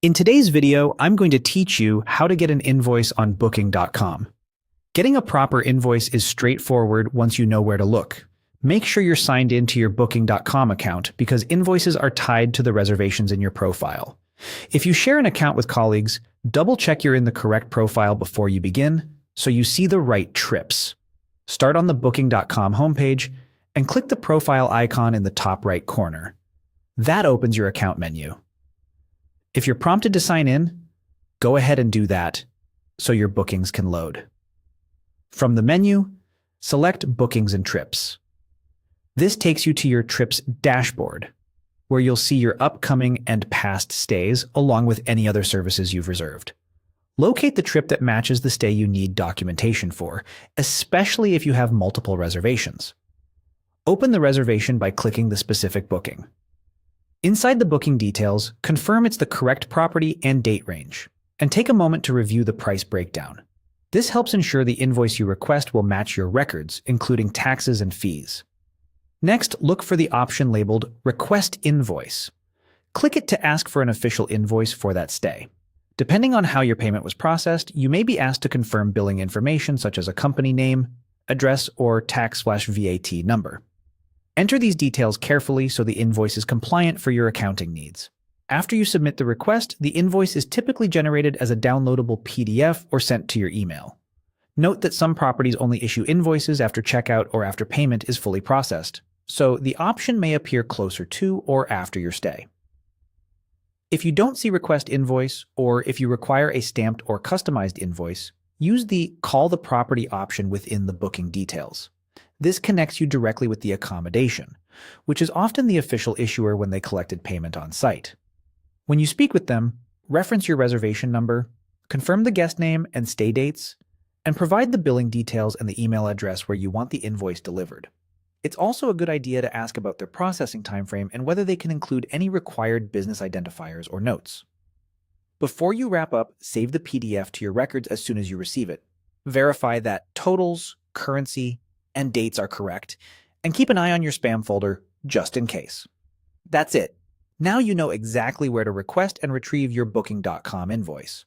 In today's video, I'm going to teach you how to get an invoice on Booking.com. Getting a proper invoice is straightforward once you know where to look. Make sure you're signed into your Booking.com account because invoices are tied to the reservations in your profile. If you share an account with colleagues, double-check you're in the correct profile before you begin so you see the right trips. Start on the Booking.com homepage and click the profile icon in the top right corner. That opens your account menu. If you're prompted to sign in, go ahead and do that so your bookings can load. From the menu, select Bookings and Trips. This takes you to your trips dashboard, where you'll see your upcoming and past stays along with any other services you've reserved. Locate the trip that matches the stay you need documentation for, especially if you have multiple reservations. Open the reservation by clicking the specific booking. Inside the booking details, confirm it's the correct property and date range, and take a moment to review the price breakdown. This helps ensure the invoice you request will match your records, including taxes and fees. Next, look for the option labeled Request Invoice. Click it to ask for an official invoice for that stay. Depending on how your payment was processed, you may be asked to confirm billing information such as a company name, address, or tax/VAT number. Enter these details carefully so the invoice is compliant for your accounting needs. After you submit the request, the invoice is typically generated as a downloadable PDF or sent to your email. Note that some properties only issue invoices after checkout or after payment is fully processed, so the option may appear closer to or after your stay. If you don't see Request Invoice, or if you require a stamped or customized invoice, use the Call the Property option within the booking details. This connects you directly with the accommodation, which is often the official issuer when they collected payment on site. When you speak with them, reference your reservation number, confirm the guest name and stay dates, and provide the billing details and the email address where you want the invoice delivered. It's also a good idea to ask about their processing timeframe and whether they can include any required business identifiers or notes. Before you wrap up, save the PDF to your records as soon as you receive it. Verify that totals, currency, and dates are correct, and keep an eye on your spam folder just in case. That's it. Now you know exactly where to request and retrieve your Booking.com invoice.